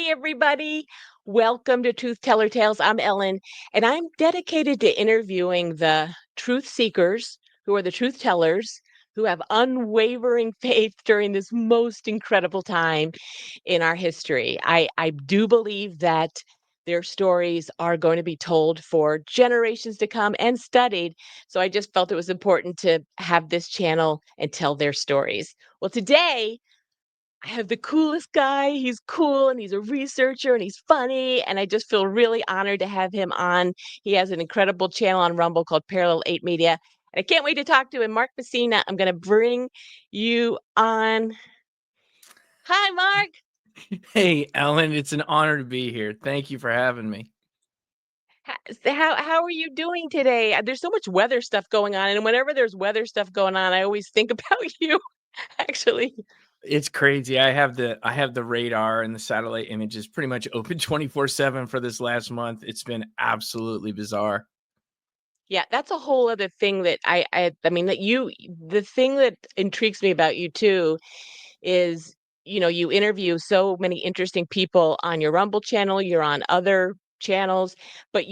Hey, everybody. Welcome to Truth Teller Tales. I'm Ellen, and I'm dedicated to interviewing the truth seekers who are the truth tellers who have unwavering faith during this most incredible time in our history. I do believe that their stories are going to be told for generations to come and studied. So I just felt it was important to have this channel and tell their stories. Well, today, I have the coolest guy. He's cool and he's a researcher and he's funny. And I just feel really honored to have him on. He has an incredible channel on Rumble called Parallel 8 Media. And I can't wait to talk to him. Mark Messina, I'm going to bring you on. Hi, Mark. Hey, Ellen, it's an honor to be here. Thank you for having me. How are you doing today? There's so much weather stuff going on. And whenever there's weather stuff going on, I always think about you, actually. It's crazy. I have the radar and the satellite images pretty much open 24/7 for this last month. It's been absolutely bizarre. Yeah, that's a whole other thing that I mean that you the thing that intrigues me about you too is, you interview so many interesting people on your Rumble channel, you're on other channels, but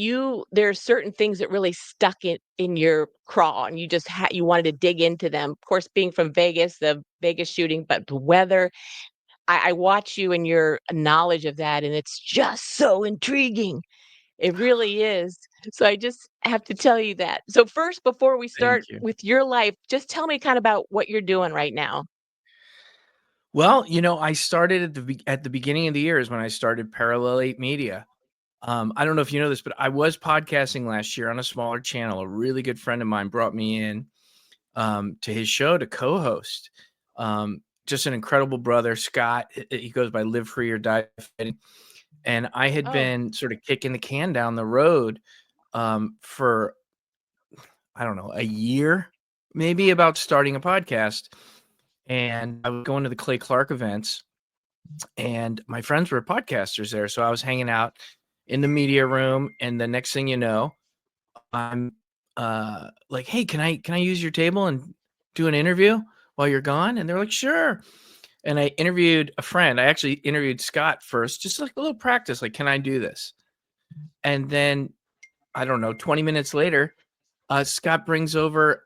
there are certain things that really stuck in your craw and you wanted to dig into them. Of course, being from Vegas, the Vegas shooting, but the weather, I watch you and your knowledge of that, and it's just so intriguing. It really is. So I just have to tell you that. So first, before we Thank start you. with your life, just tell me kind of about what you're doing right now. Well, I started at the beginning of the year is when I started Parallel 8 Media. I don't know if you know this, but I was podcasting last year on a smaller channel. A really good friend of mine brought me in to his show to co-host. Just an incredible brother, Scott. He goes by Live Free or Die Fighting. And I had Oh, been sort of kicking the can down the road for, I don't know, a year, maybe, about starting a podcast. And I was going to the Clay Clark events, and my friends were podcasters there. So I was hanging out in the media room. And the next thing you know, I'm like, hey, can I use your table and do an interview while you're gone? And they're like, sure. And I interviewed a friend. I actually interviewed Scott first, just like a little practice, like, can I do this? And then I don't know, 20 minutes later, Scott brings over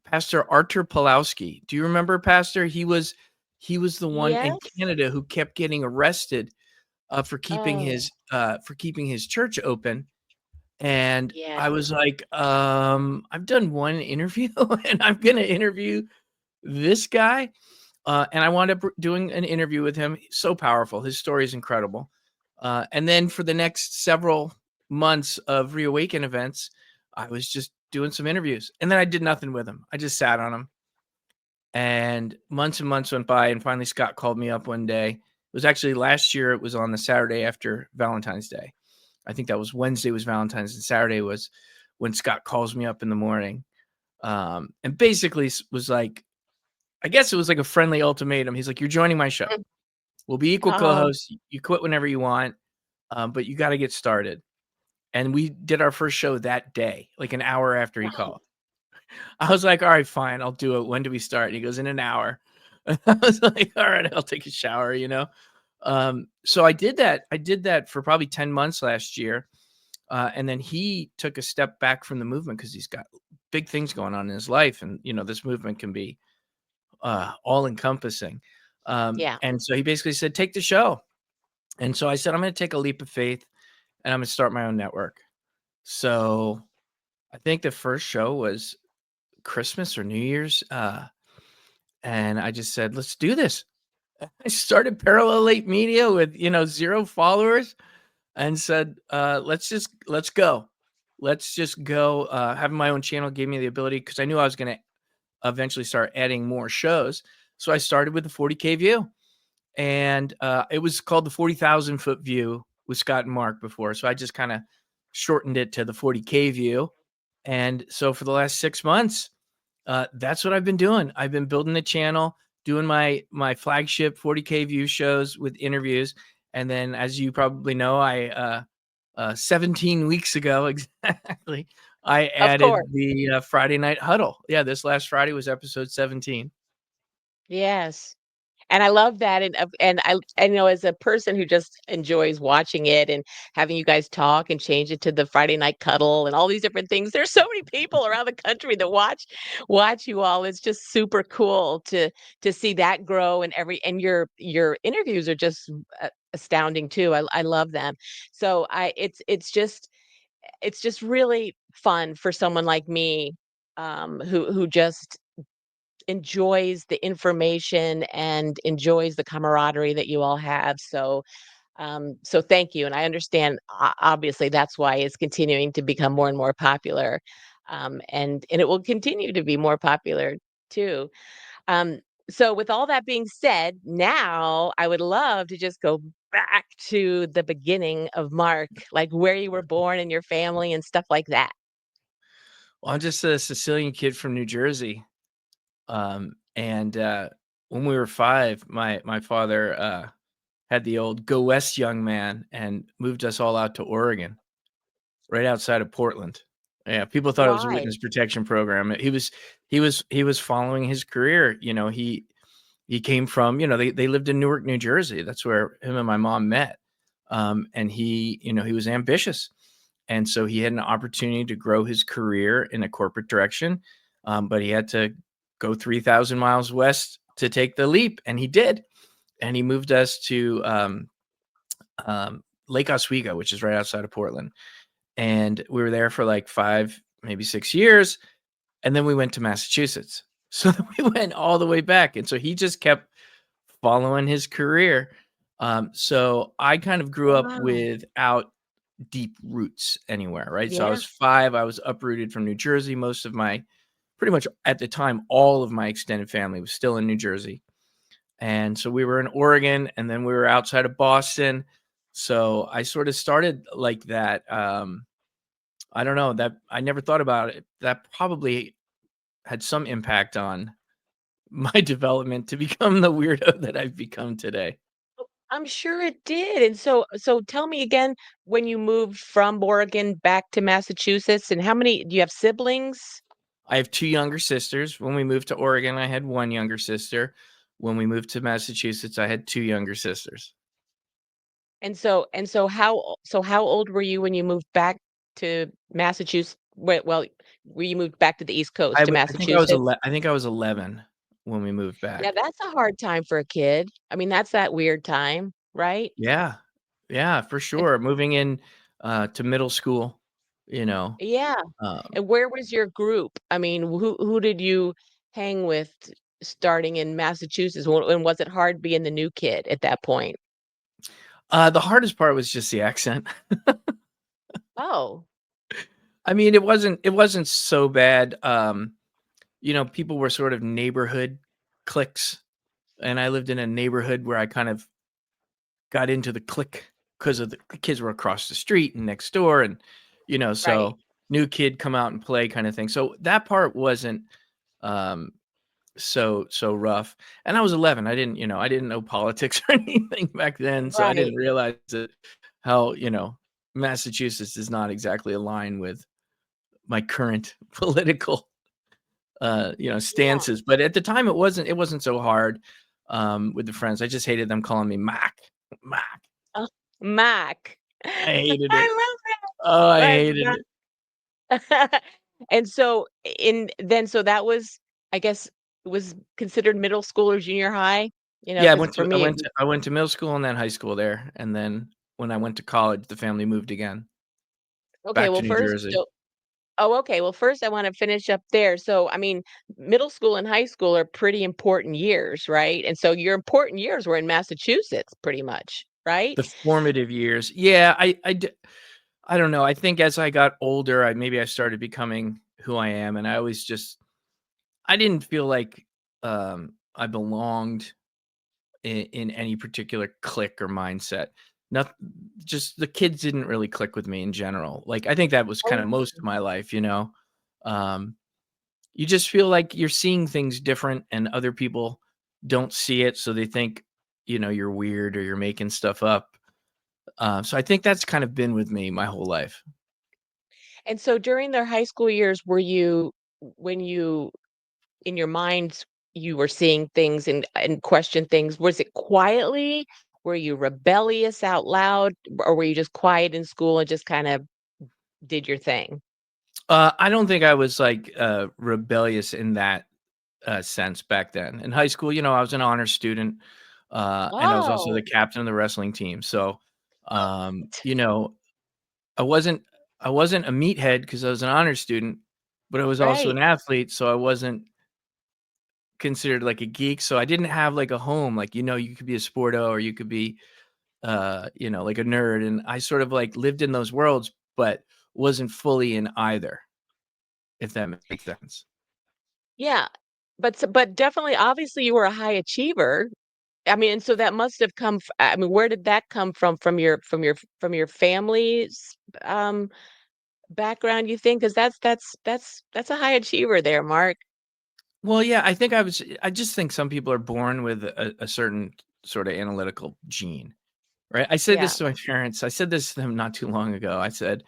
Pastor Artur Pulowski. Do you remember Pastor? He was the one in yes. Canada who kept getting arrested Oh, for keeping his church open. And I yes. was like, I've done one interview and I'm gonna interview this guy. And I wound up doing an interview with him. He's so powerful. His story is incredible. And then for the next several months of Reawaken events, I was just doing some interviews. And then I did nothing with him. I just sat on him. And months went by. And finally, Scott called me up one day. It was actually last year. It was on the Saturday after Valentine's Day. I think that was Wednesday was Valentine's, and Saturday was when Scott calls me up in the morning. And basically was like, I guess it was like a friendly ultimatum. He's like, "You're joining my show. Mm. We'll be equal Oh, co-hosts. You quit whenever you want, but you got to get started." And we did our first show that day, like an hour after he oh, called. I was like, "All right, fine, I'll do it. When do we start?" And he goes, "In an hour." And I was like, "All right, I'll take a shower." So I did that. I did that for probably 10 months last year. And then he took a step back from the movement because he's got big things going on in his life. And, this movement can be all encompassing. yeah. And so he basically said, take the show. And so I said, I'm going to take a leap of faith and I'm going to start my own network. So I think the first show was Christmas or New Year's. And I just said, let's do this. I started Parallel 8 Media with, 0 followers and said, let's go. Let's just go. Having my own channel gave me the ability because I knew I was going to eventually start adding more shows. So I started with the 40K view. And it was called the 40,000-foot view with Scott and Mark before. So I just kind of shortened it to the 40K view. And so for the last 6 months, that's what I've been doing. I've been building the channel, doing my flagship 40K view shows with interviews. And then, as you probably know, I 17 weeks ago exactly, I Of course. added the Friday night huddle. Yeah, this last Friday was episode 17. Yes. And I love that, and know, as a person who just enjoys watching it and having you guys talk and change it to the Friday night cuddle and all these different things, there's so many people around the country that watch you all. It's just super cool to see that grow, and your interviews are just astounding too. I love them. So I it's just really fun for someone like me, who just enjoys the information and enjoys the camaraderie that you all have. So thank you. And I understand, obviously, that's why it's continuing to become more and more popular, and it will continue to be more popular too. Um, so with all that being said, now I would love to just go back to the beginning of Mark, like where you were born and your family and stuff like that. Well, I'm just a Sicilian kid from New Jersey. And when we were 5, my father had the old "Go West, young man," and moved us all out to Oregon, right outside of Portland. Yeah, people thought it was a Why? witness protection program. He was following his career. He came from, they lived in Newark, New Jersey. That's where him and my mom met. And he was ambitious. And so he had an opportunity to grow his career in a corporate direction. But he had to go 3,000 miles west to take the leap. And he did. And he moved us to Lake Oswego, which is right outside of Portland. And we were there for like 5, maybe 6 years. And then we went to Massachusetts. So then we went all the way back. And so he just kept following his career. So I kind of grew up Wow. without deep roots anywhere, right? So I Yeah. was 5, I was uprooted from New Jersey. Most of my pretty much at the time, all of my extended family was still in New Jersey. And so we were in Oregon and then we were outside of Boston. So I sort of started like that. I don't know that I never thought about it. That probably had some impact on my development to become the weirdo that I've become today. I'm sure it did. And so tell me again, when you moved from Oregon back to Massachusetts, and how many do you have siblings? I have 2 younger sisters. When we moved to Oregon, I had 1 younger sister. When we moved to Massachusetts, I had 2 younger sisters. So how old were you when you moved back to Massachusetts? Well, where you moved back to the East Coast to Massachusetts? I think I was 11 when we moved Yeah, back. that's a hard time for a kid. I mean, that's that weird time, right? Yeah. Yeah, for And sure. Moving in, to middle school, you know, yeah. um And where was your group? I mean, who did you hang with starting in Massachusetts? And was it hard being the new kid at that point? the hardest part was just the accent. Oh, I mean, it wasn't so bad. People were sort of neighborhood cliques, and I lived in a neighborhood where I kind of got into the clique because of the kids were across the street and next door, and right. so new kid come out and play kind of thing. So that part wasn't um, so rough. And I was 11. I didn't know politics or anything back then, so I Right. didn't realize that how Massachusetts does not exactly align with my current political Yeah. stances. But at the time, it wasn't so hard with the friends. I just hated them calling me Mac. Oh, Mac. I hated it. I Oh, I love hated it. that. And so so that was, I guess, it was considered middle school or junior high? Yeah, I Because went for to I me, it went was to I went to middle school and then high school there, and then when I went to college, the family moved again okay, back well, to New first, Jersey. so oh, okay. Well, first I wanna finish up there. So, I mean, middle school and high school are pretty important years, right? And so your important years were in Massachusetts pretty much, right? The formative years. Yeah, I don't know. I think as I got older, I started becoming who I am, and I didn't feel like I belonged in any particular clique or mindset. Not just the kids didn't really click with me in general. Like I think that was kind Oh, of most of my life. Um, you just feel like you're seeing things different and other people don't see it, so they think you're weird or you're making stuff up. So I think that's kind of been with me my whole life. and so during their high school years, were you when you in your mind you were seeing things and question things? Was it quietly? Were you rebellious out loud, or were you just quiet in school and just kind of did your thing? I don't think I was like rebellious in that sense back then. In high school, I was an honor student, and I was also the Oh, captain of the wrestling team. So, you know, I wasn't I wasn't a meathead because I was an honor student, but I was also right. an athlete, so I wasn't considered like a geek. So I didn't have like a home. Like, you could be a sporto or you could be like a nerd. And I sort of like lived in those worlds, but wasn't fully in either, if that makes sense. Yeah. But definitely, obviously, you were a high achiever. I mean, and so that must have come I mean, where did that come from? From your family's, background, you think? 'Cause that's a high achiever there, Mark. Well, yeah, I just think some people are born with a certain sort of analytical gene, right? I said Yeah, this to my parents. I said this to them not too long ago. I said,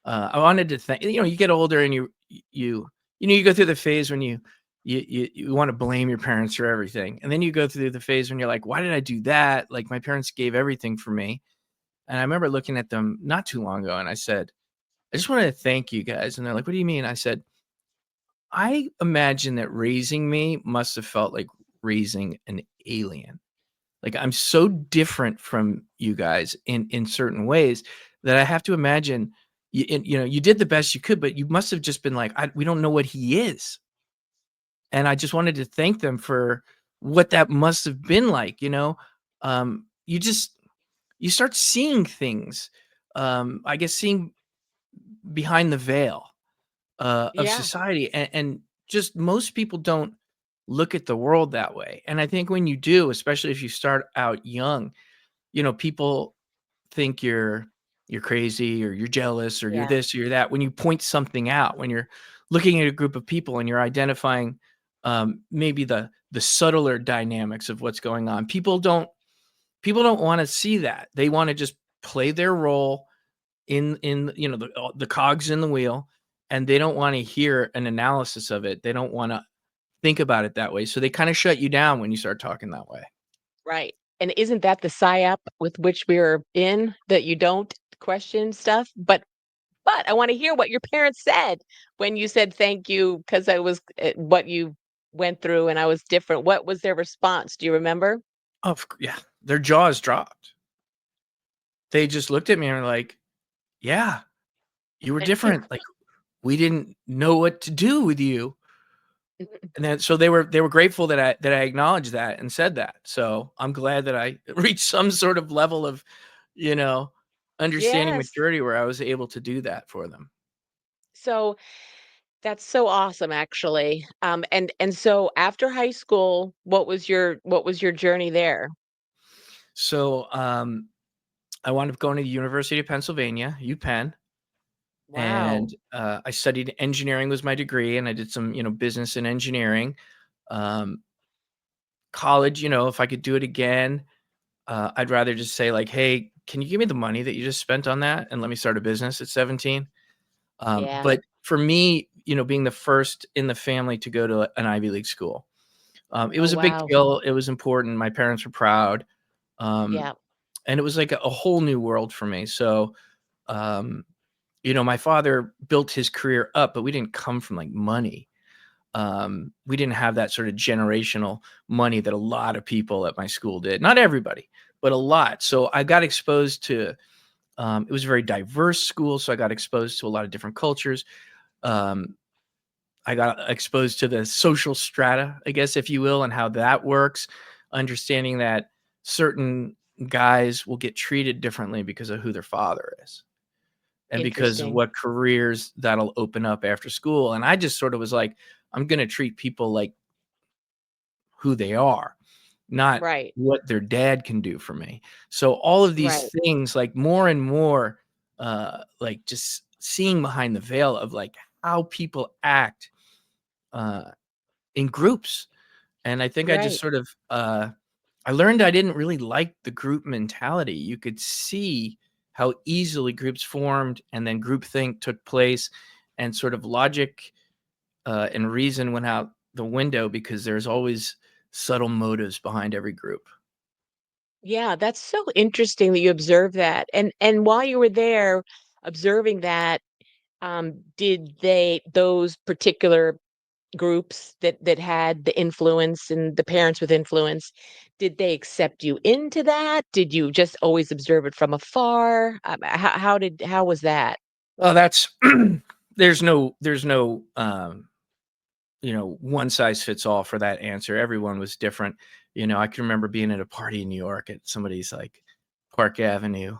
I wanted to think, you get older and you go through the phase when you want to blame your parents for everything. And then you go through the phase when you're like, why did I do that? Like my parents gave everything for me. And I remember looking at them not too long ago and I said, I just wanted to thank you guys. And they're like, what do you mean? I said, I imagine that raising me must have felt like raising an alien. Like I'm so different from you guys in certain ways that I have to imagine you did the best you could, but you must have just been like, we don't know what he is. And I just wanted to thank them for what that must have been like. You just you start seeing things. I guess seeing behind the veil of yeah, society, and just most people don't look at the world that way. And I think when you do, especially if you start out young, people think you're crazy or you're jealous or you're yeah, this or you're that when you point something out, when you're looking at a group of people and you're identifying maybe the subtler dynamics of what's going on. People don't want to see that. They want to just play their role in the cogs in the wheel, and they don't want to hear an analysis of it. They don't want to think about it that way. So they kind of shut you down when you start talking that way. right. And isn't that the psyop with which we're in, that you don't question stuff? But I wanna hear what your parents said when you said thank you because I was what you went through and I was different. What was their response? Do you remember? Yeah, their jaws dropped. They just looked at me and were like, "Yeah, you were different. Like we didn't know what to do with you." And then so they were grateful that I acknowledged that and said that. So I'm glad that I reached some sort of level of, you know, understanding Yes. maturity where I was able to do that for them. So, that's so awesome, actually. And so after high school, what was your journey there? So I wound up going to the University of Pennsylvania, UPenn, Wow. and I studied engineering was my degree, and I did some business and engineering. Um, College, if I could do it again, I'd rather just say like, "Hey, can you give me the money that you just spent on that and let me start a business at 17?" Yeah. But for me, being the first in the family to go to an Ivy League school, it Oh, was a big wow. deal. It was important. My parents were proud, um, Yeah. and it was like a whole new world for me. So, um, my father built his career up, but we didn't come from like money. We didn't have that sort of generational money that a lot of people at my school did. Not everybody, but a lot. So I got exposed to. It was a very diverse school, so I got exposed to a lot of different cultures. Um, I got exposed to the social strata, I guess, if you will, and how that works. Understanding that certain guys will get treated differently because of who their father is and because of Interesting. what careers that'll open up after school. And I just sort of was like, I'm going to treat people like who they are, not Right. what their dad can do for me. So all of these Right. things, like more and more, like just seeing behind the veil of like how people act uh, in groups. And I think I just Right. sort of I learned I didn't really like the group mentality. You could see how easily groups formed and then groupthink took place and sort of logic and reason went out the window because there's always subtle motives behind every group. Yeah, that's so interesting that you observed that. And while you were there observing that, did those particular groups that had the influence and the parents with influence, did they accept you into that? Did you just always observe it from afar? How was that? Oh, that's there's no one size fits all for that answer. Everyone was different. I can remember being at a party in New York at somebody's like Park Avenue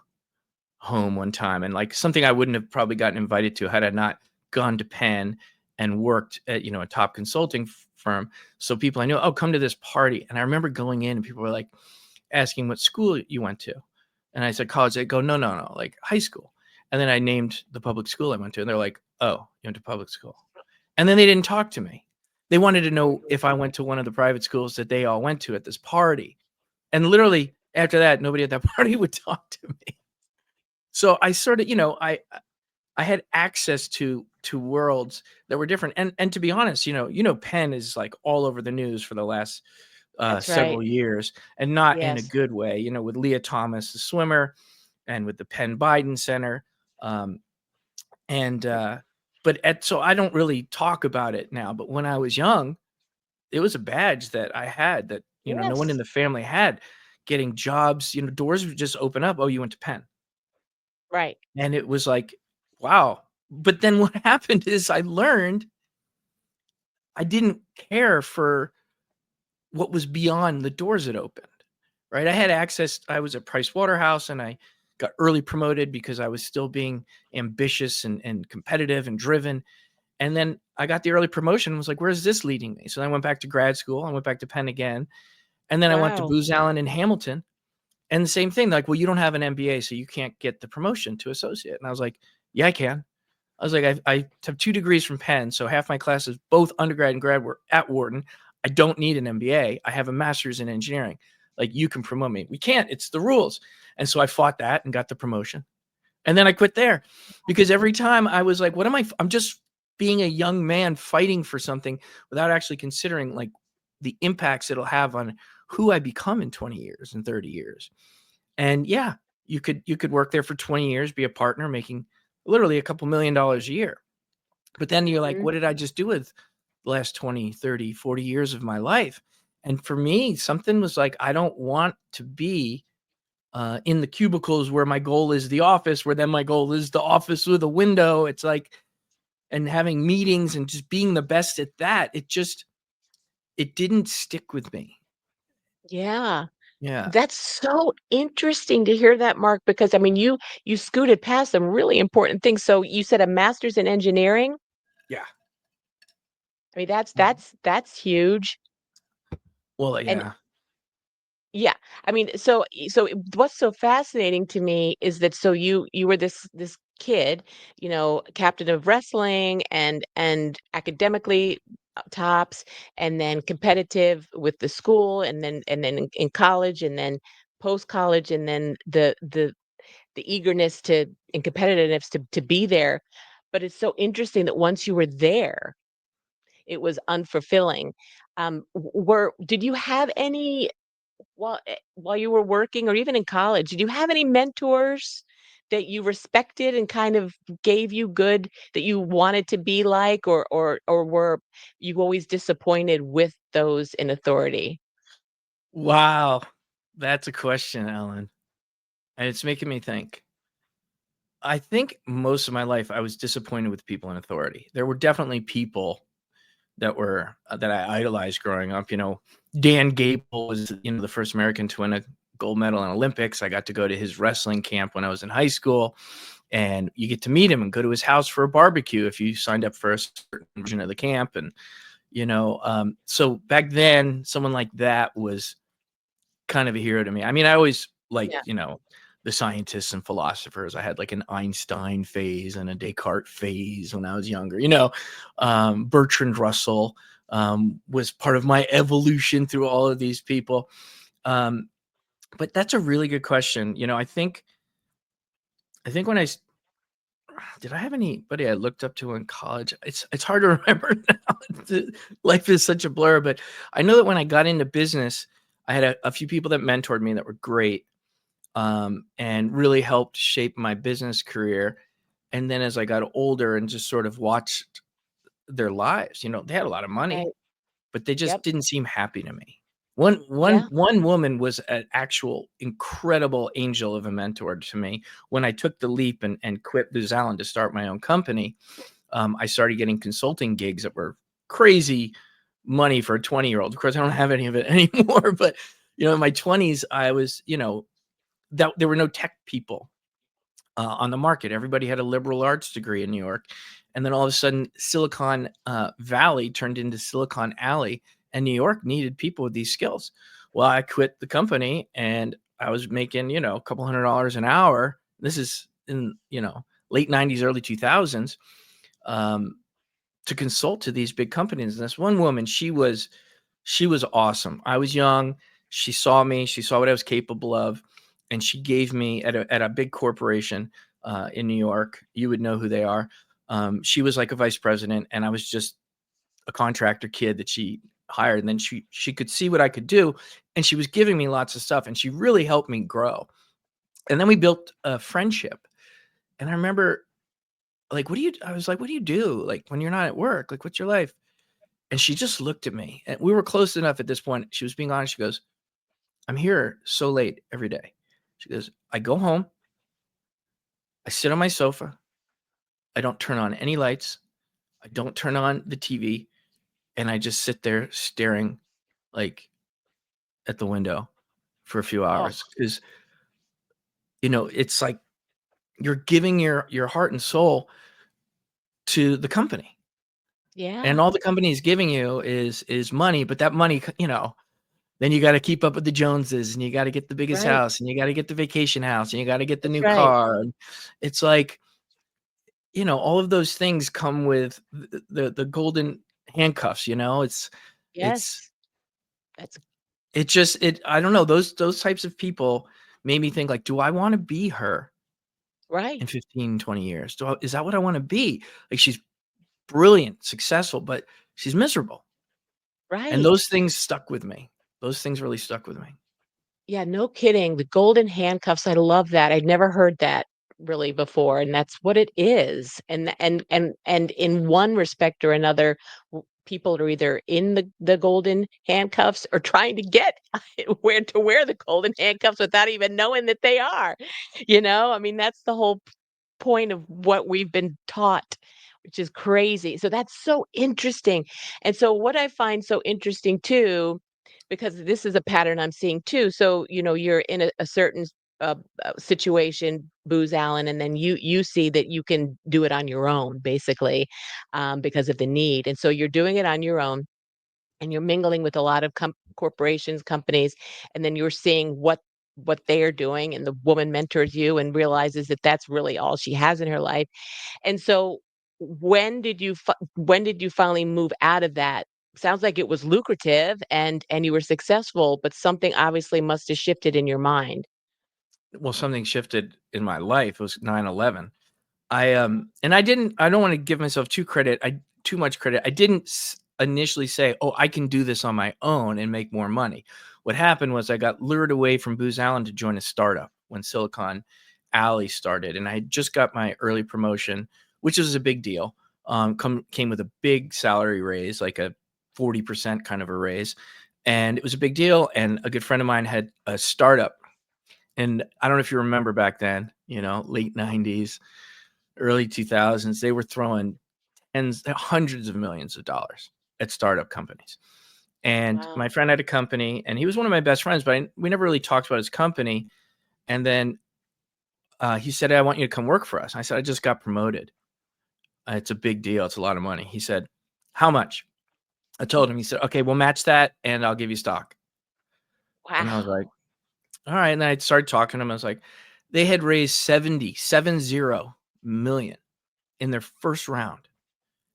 home one time, and like something I wouldn't have probably gotten invited to had I not gone to Penn and worked at a top consulting firm. So people I knew, oh, come to this party, and I remember going in and people were like asking what school you went to, and I said college. They go, no, no, no, like high school. And then I named the public school I went to, and they're like, oh, you went to public school. And then they didn't talk to me. They wanted to know if I went to one of the private schools that they all went to at this party. And literally after that, nobody at that party would talk to me. So I sort of, I had access to worlds that were different. And to be honest, Penn is like all over the news for the last That's right. several years, and not in a Yes. good way. With Leah Thomas, the swimmer, and with the Penn Biden Center. Um, and so I don't really talk about it now. But when I was young, it was a badge that I had that no one in Yes. the family had. Getting jobs, doors would just open up. Oh, you went to Penn. Right. And it was like, wow. But then what happened is I learned I didn't care for what was beyond the doors it opened, right? I had access. I was at Price Waterhouse, and I got early promoted because I was still being ambitious and competitive and driven. And then I got the early promotion and was like, where's this leading me? So I went back to grad school. I went back to Penn again. And then I went to Wow. Booz Allen in Hamilton. And the same thing, like, well, you don't have an MBA, so you can't get the promotion to associate. And I was like, yeah, I can. I was like, I have 2 degrees from Penn, so half my classes, both undergrad and grad, were at Wharton. I don't need an MBA. I have a master's in engineering. Like, you can promote me. We can't. It's the rules. And so I fought that and got the promotion. And then I quit there because every time I was like, what am I? I'm just being a young man fighting for something without actually considering like the impacts it'll have on who I become in 20 years and 30 years. And yeah, you could work there for 20 years, be a partner making literally a couple $1 million a year. But then you're like, Mhm. what did I just do with the last 20, 30, 40 years of my life? And for me, something was like, I don't want to be in the cubicles where my goal is the office, where then my goal is the office with a window. It's like, and having meetings and just being the best at that. It didn't stick with me. Yeah. Yeah. That's so interesting to hear that, Mark, because I mean, you scooted past some really important things. So you said a master's in engineering? Yeah. I mean, that's huge. Well, And yeah. yeah, I mean, what's so fascinating to me is that so you were this kid, captain of wrestling and academically tops, and then competitive with the school, and then in college, and then post college, and then the eagerness to and competitiveness to be there. But it's so interesting that once you were there, it was unfulfilling. Were did you have any while you were working or even in college, did you have any mentors that you respected and kind of gave you good that you wanted to be like, or were you always disappointed with those in authority? Wow. That's a question, Ellen. And it's making me think. I think most of my life I was disappointed with people in authority. There were definitely people that I idolized growing up. Dan Gable was the first American to win a gold medal in Olympics. I got to go to his wrestling camp when I was in high school, and you get to meet him and go to his house for a barbecue if you signed up for a certain version of the camp. And so back then, someone like that was kind of a hero to me. I mean, I always Yeah. liked, the scientists and philosophers. I had like an Einstein phase and a Descartes phase when I was younger. Bertrand Russell was part of my evolution through all of these people. Um, but that's a really good question. I think when did I have anybody I looked up to in college? It's hard to remember now. Life is such a blur, but I know that when I got into business, I had a few people that mentored me that were great, and really helped shape my business career. And then as I got older and just sort of watched their lives, they had a lot of money, Right. but they just Yep. didn't seem happy to me. One one Yeah. one woman was an actual incredible angel of a mentor to me. When I took the leap and quit Booz Allen to start my own company, I started getting consulting gigs that were crazy money for a 20-year-old. Of course, I don't have any of it anymore, but in my 20s, I was, that there were no tech people on the market. Everybody had a liberal arts degree in New York. And then all of a sudden, Silicon Valley turned into Silicon Alley, and New York needed people with these skills. Well, I quit the company and I was making, a couple $100 an hour. This is in, late 90s, early 2000s, um, to consult to these big companies. And this one woman, she was awesome. I was young. She saw me. She saw what I was capable of, and she gave me at a big corporation in New York. You would know who they are. She was like a vice president, and I was just a contractor kid that she hired. And then she could see what I could do, and she was giving me lots of stuff, and she really helped me grow. And then we built a friendship. And I remember, like, I was like, what do you do? Like, when you're not at work, like, what's your life? And she just looked at me, and we were close enough at this point. She was being honest. She goes, I'm here so late every day. She goes, I go home, I sit on my sofa, I don't turn on any lights, I don't turn on the TV, and I just sit there staring like at the window for a few Oh, hours. Because it's like you're giving your heart and soul to the company. yeah. And all the company is giving you is money, but that money, then you gotta keep up with the Joneses, and you gotta get the biggest Right. house, and you gotta get the vacation house, and you gotta get the That's new right. car, and it's like, all of those things come with the golden handcuffs, it's Yes. That's it just it I don't know, those types of people made me think like, "Do I wanna be her right. in 15, 20 years? Is that what I wanna be?" Like, she's brilliant, successful, but she's miserable, and Right. those things stuck with me. Those things really stuck with me. Yeah, no kidding. The golden handcuffs, I love that. I'd never heard that really before, and that's what it is. And in one respect or another, people are either in the golden handcuffs or trying to get where to wear the golden handcuffs without even knowing that they are. I mean, that's the whole point of what we've been taught, which is crazy. So that's so interesting. And so what I find so interesting too, because this is a pattern I'm seeing too. So, you're in a certain situation, Booz Allen, and then you see that you can do it on your own, basically, because of the need. And so you're doing it on your own, and you're mingling with a lot of corporations, companies, and then you're seeing what they are doing, and the woman mentors you and realizes that that's really all she has in her life. And so when did you finally move out of that? Sounds like it was lucrative and you were successful, but something obviously must have shifted in your mind. Well, something shifted in my life. It was 9/11. And I don't wanna give myself too much credit. I didn't initially say, "Oh, I can do this on my own and make more money." What happened was I got lured away from Booz Allen to join a startup when Silicon Alley started, and I had just got my early promotion, which was a big deal. Came with a big salary raise, like a 40% kind of a raise, and it was a big deal. And a good friend of mine had a startup, and I don't know if you remember back then, late 90s, early 2000s, they were throwing hundreds of millions of dollars at startup companies. And Wow. my friend had a company, and he was one of my best friends, but we never really talked about his company. And then he said, "Hey, I want you to come work for us." I said, "I just got promoted. It's a big deal. It's a lot of money." He said, "How much?" I told him. He said, "Okay, we'll match that, and I'll give you stock." And I was Wow. like, "All right." And then I started talking to him. I was like, they had raised 70 million in their first round.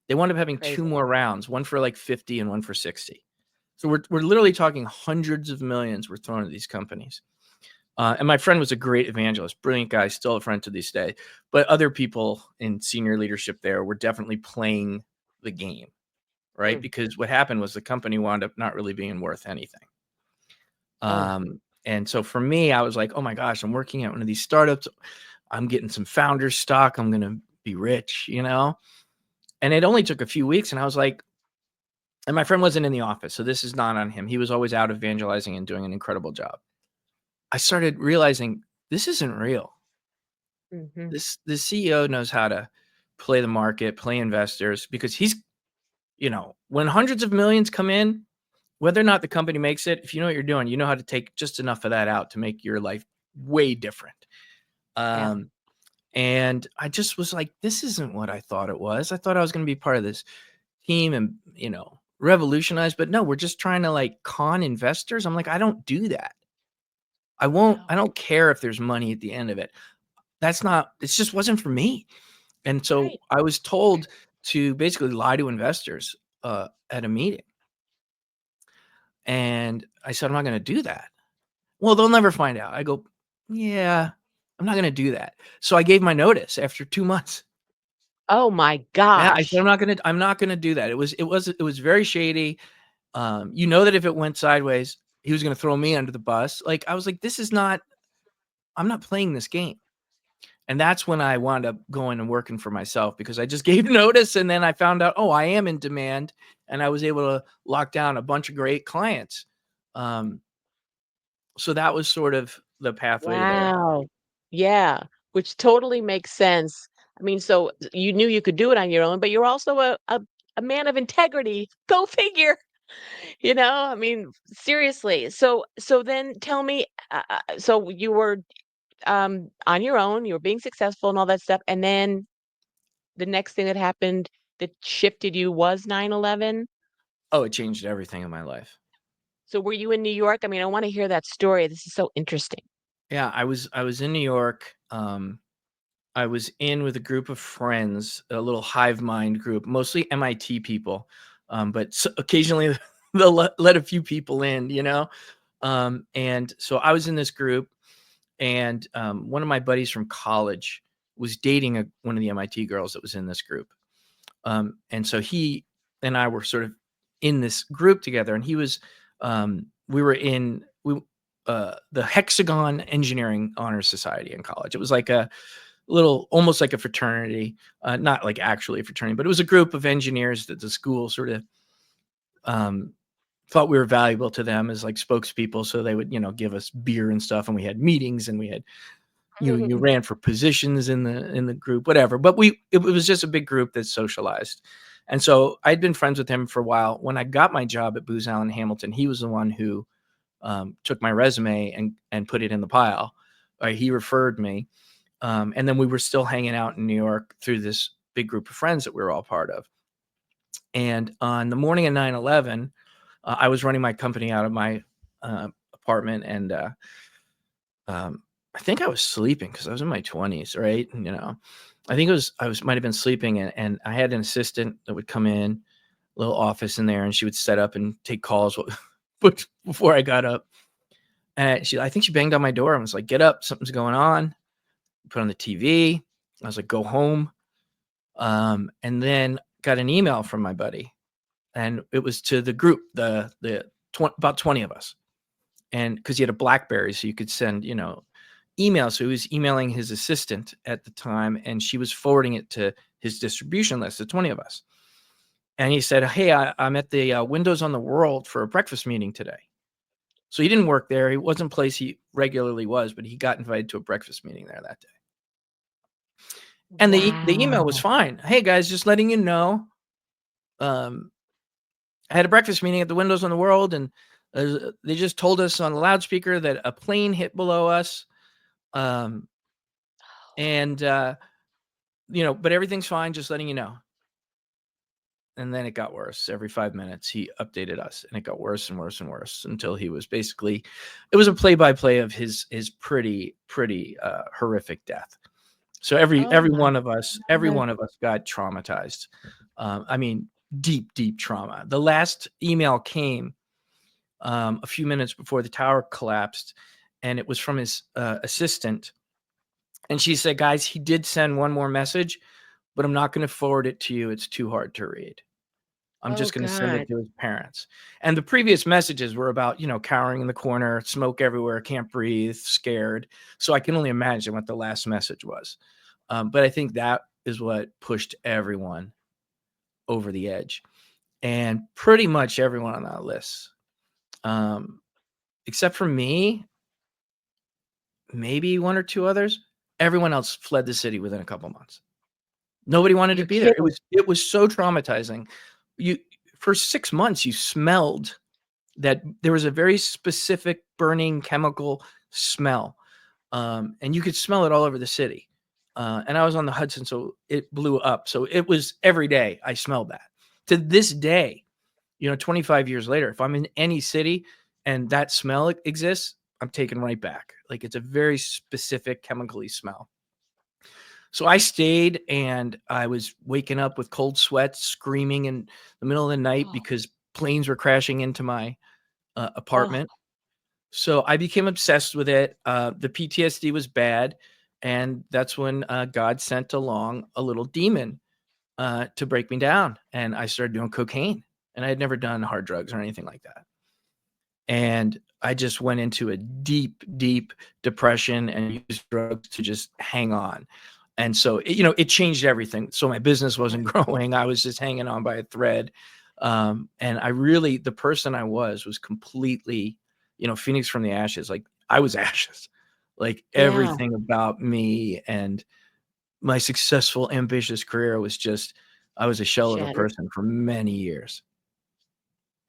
They wound up having 2 Crazy. more rounds, one for like 50 and one for 60. So we're literally talking hundreds of millions were thrown at these companies. And my friend was a great evangelist, brilliant guy, still a friend to this day. But other people in senior leadership there were definitely playing the game, right? Mm. Because what happened was the company wound up not really being worth anything. Oh, And so for me, I was like, oh my gosh, I'm working at one of these startups. I'm getting some founder stock. I'm going to be rich, you know? And it only took a few weeks. And I was like, and my friend wasn't in the office. So this is not on him. He was always out evangelizing and doing an incredible job. I started realizing this isn't real. hmm, The CEO knows how to play the market, play investors, because he's, when hundreds of millions come in, whether or not the company makes it, if you know what you're doing, you know how to take just enough of that out to make your life way different. yeah. Um, and I just was like, this isn't what I thought it was. I thought I was going to be part of this team and, revolutionize, but no, we're just trying to like con investors. I'm like, I don't do that. I Wow. don't care if there's money at the end of it. It just wasn't for me. And so Right. I was told to basically lie to investors at a meeting. And I said, I'm not going to do that. Well, they'll never find out. I go, yeah, I'm not going to do that. So I gave my notice after 2 months. Oh my Yeah, I said, gosh. I'm not going to do that. It was very shady. That if it went sideways, he was going to throw me under the bus. Like, I was like, I'm not playing this game. And that's when I wound up going and working for myself because I just gave notice. And then I found out, oh, I am in demand. And I was able to lock down a bunch of great clients. Um, so that was sort of the pathway there. Wow. Yeah, which totally makes sense. I mean, so you knew you could do it on your own, but you're also a man of integrity. Go figure. I mean, seriously. So then tell me, so you were on your own, you were being successful and all that stuff, and then the next thing that happened that shifted you was 9/11. Oh, it changed everything in my life. So were you in New York? I mean, I want to hear that story. This is so interesting. Yeah, I was in New York. I was in with a group of friends, a little hive mind group, mostly MIT people, but occasionally they'll let a few people in, and so I was in this group, and one of my buddies from college was dating one of the MIT girls that was in this group, and so he and I were sort of in this group together, and we were in the Hexagon Engineering Honor Society in college. It was like a little, almost like a fraternity, not like actually a fraternity, but it was a group of engineers that the school sort of um, thought we were valuable to them as like spokespeople. So they would, give us beer and stuff, and we had meetings, and we had, you ran for positions in the group, whatever. But it was just a big group that socialized. And so I'd been friends with him for a while. When I got my job at Booz Allen Hamilton, he was the one who took my resume and put it in the pile. He referred me. And then we were still hanging out in New York through this big group of friends that we were all part of. And on the morning of 9/11, I was running my company out of my apartment, and I think I was sleeping because I was in my 20s, right? And, I think might have been sleeping, and I had an assistant that would come in, little office in there, and she would set up and take calls, but before I got up, and I think she banged on my door and was like, "Get up, something's going on." Put on the TV. I was like, "Go home." And then got an email from my buddy, and it was to the group, about 20 of us, and because he had a BlackBerry, so you could send, emails. So he was emailing his assistant at the time, and she was forwarding it to his distribution list, the 20 of us. And he said, "Hey, I'm at the Windows on the World for a breakfast meeting today." So he didn't work there. He wasn't a place he regularly was, but he got invited to a breakfast meeting there that day. And the email was Wow. fine. "Hey guys, just letting you know, um, I had a breakfast meeting at the Windows on the World, and they just told us on the loudspeaker that a plane hit below us, um, and but everything's fine. Just letting you know." And then it got worse. Every 5 minutes, he updated us, and it got worse and worse and worse until he was basically, it was a play by play of his pretty horrific death. So Oh my every God. one of us got traumatized. I mean, deep trauma. The last email came a few minutes before the tower collapsed, and it was from his assistant. And she said, guys, he did send one more message, but I'm not going to forward it to you. It's too hard to read. I'm Oh just going to send God. it to his parents. And the previous messages were about, cowering in the corner, smoke everywhere, can't breathe, scared. So I can only imagine what the last message was. But I think that is what pushed everyone over the edge. And pretty much everyone on that list, um, except for me, maybe one or two others, everyone else fled the city within a couple months. Nobody wanted to You're be there. It kidding. was it was so traumatizing. You For 6 months you smelled that there was a very specific burning chemical smell, and you could smell it all over the city. And I was on the Hudson, so it blew up. So it was every day I smelled that. To this day, 25 years later, if I'm in any city and that smell exists, I'm taken right back. Like it's a very specific chemically smell. So I stayed and I was waking up with cold sweats, screaming in the middle of the night Oh, because planes were crashing into my oh, apartment. So I became obsessed with it. The PTSD was bad. And that's when God sent along a little demon to break me down. And I started doing cocaine. And I had never done hard drugs or anything like that. And I just went into a deep, deep depression and used drugs to just hang on. And so, it changed everything. So my business wasn't right. growing. I was just hanging on by a thread. And the person I was completely, Phoenix from the ashes. Like I was ashes. Like Yeah, everything about me and my successful, ambitious career was just, I was a shell of a shattered. person for many years.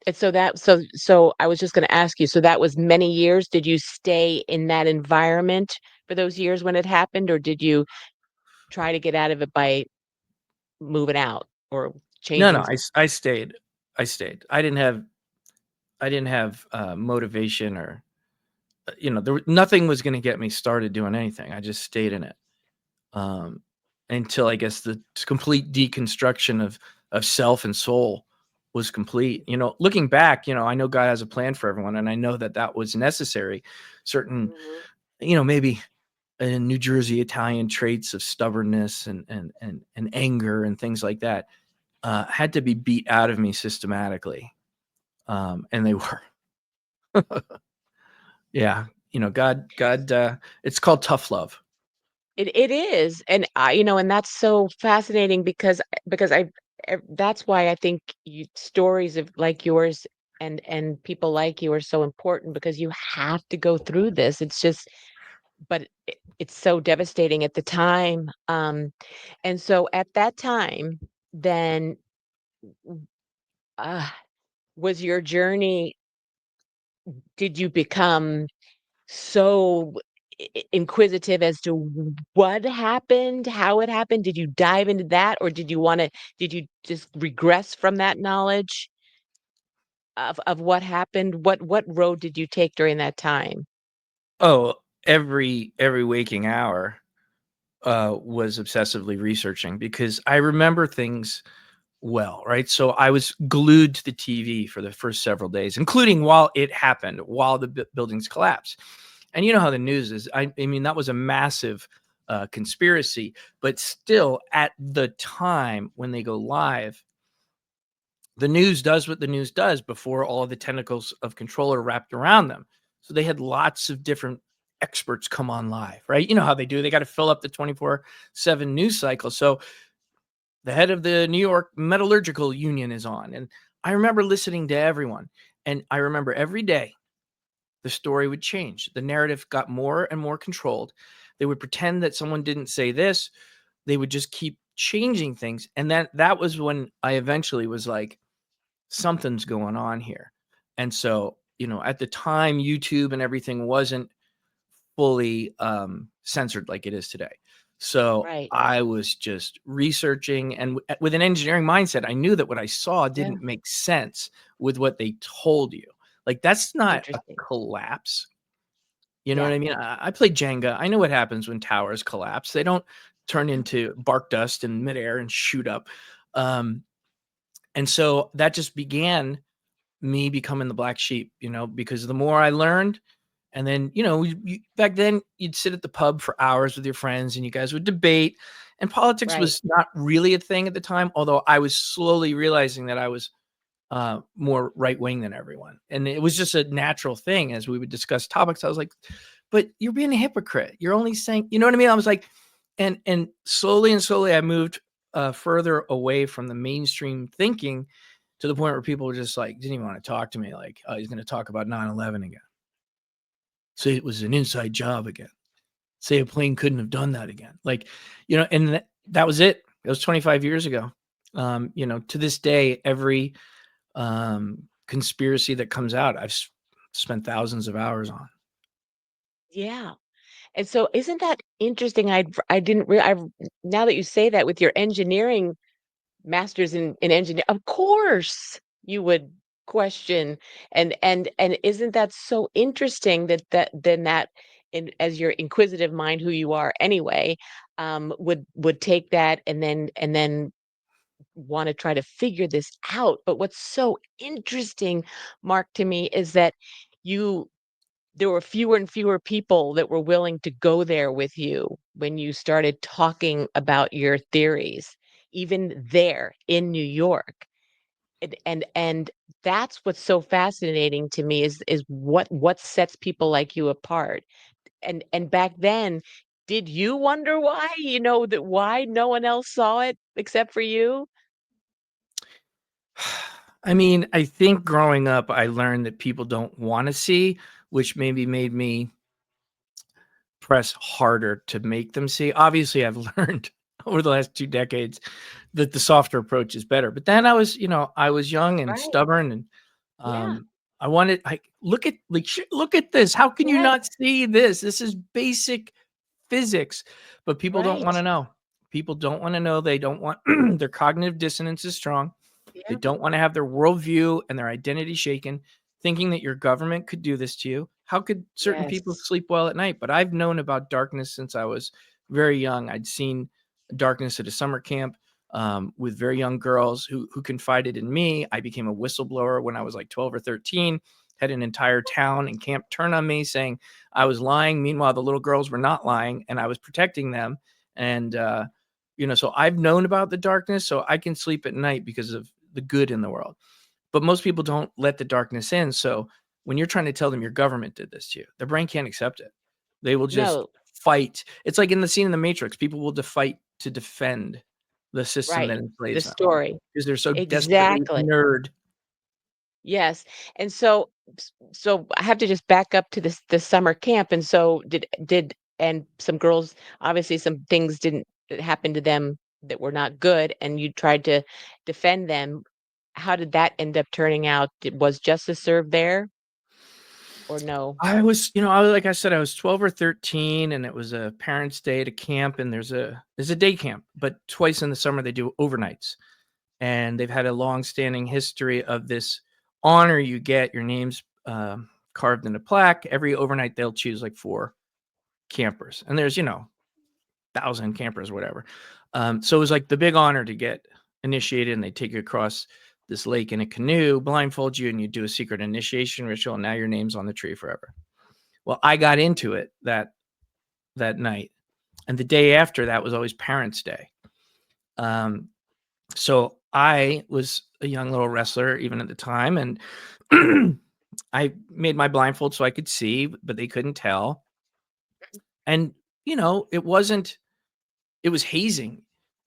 And so I was just going to ask you, so that was many years. Did you stay in that environment for those years when it happened, or did you try to get out of it by moving out or No, no, changing? I stayed. I stayed. I didn't have motivation or nothing was going to get me started doing anything. I just stayed in it um, until I guess the complete deconstruction of self and soul was complete. Looking back, I know God has a plan for everyone, and I know that that was necessary. Certain, Mhm. maybe New Jersey Italian traits of stubbornness and anger and things like that had to be beat out of me systematically, and they were. Yeah, God, it's called tough love. It is, and and that's so fascinating because that's why I think stories of like yours and people like you are so important because you have to go through this. It's just, but it's so devastating at the time. And so at that time, then uh, was your journey? Did you become so inquisitive as to what happened, how it happened? Did you dive into that, or did you just regress from that knowledge of what happened? What road did you take during that time? Oh, every waking hour was obsessively researching because I remember things well, right? So I was glued to the TV for the first several days, including while it happened, while the buildings collapsed. And you know how the news is. I mean, that was a massive conspiracy, but still, at the time when they go live, the news does what the news does before all of the tentacles of control are wrapped around them. So they had lots of different experts come on live, right? You know how they do. They got to fill up the 24/7 news cycle. So the head of the New York Metallurgical Union is on. And I remember listening to everyone. And I remember every day the story would change. The narrative got more and more controlled. They would pretend that someone didn't say this. They would just keep changing things. And that was when I eventually was like, something's going on here. And so, at the time, YouTube and everything wasn't fully censored like it is today. So Right. I was just researching, and with an engineering mindset, I knew that what I saw Yeah. didn't make sense with what they told you. Like that's not a Interesting. collapse. You know what Yeah. I mean? I played Jenga. I know what happens when towers collapse. They don't turn Yeah. into bark dust in midair and shoot up. Um, and so that just began me becoming the black sheep, because the more I learned, And then, back then you'd sit at the pub for hours with your friends and you guys would debate. And politics Right. was not really a thing at the time, although I was slowly realizing that I was more right wing than everyone. And it was just a natural thing as we would discuss topics. I was like, but you're being a hypocrite. You're only saying, you know what I mean? I was like, and slowly I moved further away from the mainstream thinking to the point where people were just like, didn't even want to talk to me. Like, oh, he's going to talk about 9/11 again. Say it was an inside job again. Say a plane couldn't have done that again. Like, and that was it. It was 25 years ago. To this day, every conspiracy that comes out, I've spent thousands of hours on. Yeah. And so isn't that interesting? I didn't I now that you say that with your engineering masters in engineer, of course you would question and isn't that so interesting that in as your inquisitive mind who you are anyway, would take that and then want to try to figure this out. But what's so interesting, Mark, to me is that you there were fewer and fewer people that were willing to go there with you when you started talking about your theories, even there in New York. And that's what's so fascinating to me is what sets people like you apart. And back then, did you wonder why, that why no one else saw it except for you? I mean, I think growing up, I learned that people don't want to see, which maybe made me press harder to make them see. Obviously, I've learned over the last 2 decades that the softer approach is better. But then I was young and Right. stubborn, and Yeah. I look at look at this. How can you Yes. not see this? This is basic physics. But people don't want Right. to know. People don't want to know. They don't want their cognitive dissonance is strong. They Yeah. don't want to have their worldview and their identity shaken, thinking that your government could do this to you. How could certain people Yes. sleep well at night? But I've known about darkness since I was very young. I'd seen darkness at a summer camp with very young girls who confided in me. I became a whistleblower when I was like 12 or 13. Had an entire town and camp turn on me saying I was lying. Meanwhile, the little girls were not lying, and I was protecting them. And so I've known about the darkness, so I can sleep at night because of the good in the world. But most people don't let the darkness in. So when you're trying to tell them your government did this to you, their brain can't accept it. They will just No. fight. It's like in the scene in the Matrix, people will fight to defend the system Right. that The enslaves them story. because they're so desperately Exactly. nerd. Yes. And so I have to just back up to this the summer camp. And so did and some girls, obviously some things didn't that happened to them that were not good, and you tried to defend them. How did that end up turning out? Was justice served there or no? I was like I said, I was 12 or 13, and it was a parents' day at a camp, and there's a day camp, but twice in the summer they do overnights. And they've had a long-standing history of this honor you get. Your name's carved in a plaque. Every overnight, they'll choose like 4 campers, and there's 1,000 campers, whatever. So it was like the big honor to get initiated, and they take you across this lake in a canoe, blindfold you, and you do a secret initiation ritual, and now your name's on the tree forever. Well, I got into it that night, and the day after that was always Parents' Day. Um, So I was a young little wrestler even at the time, and I made my blindfold so I could see, but they couldn't tell. And it was hazing,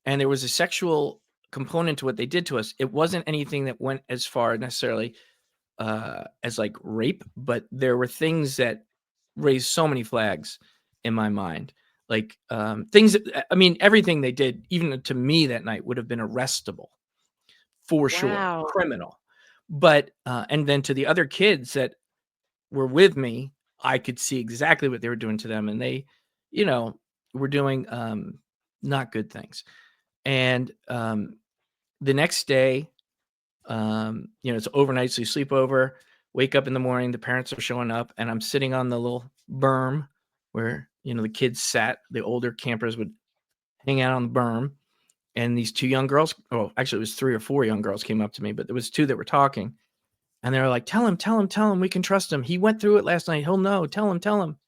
and there was a sexual component to what they did to us. It wasn't anything that went as far necessarily as like rape, but there were things that raised so many flags in my mind. Like things that, I mean, everything they did, even to me that night, would have been arrestable for sure, Wow. criminal. But and then to the other kids that were with me, I could see exactly what they were doing to them, and they, you know, were doing not good things. And the next day, it's overnight, so you sleep over, wake up in the morning, the parents are showing up, and I'm sitting on the little berm where the kids sat. The older campers would hang out on the berm, and these 2 young girls, oh, actually, it was 3 or 4 young girls came up to me, but there was 2 that were talking, And they're like, tell him, we can trust him. He went through it last night. He'll know. Tell him.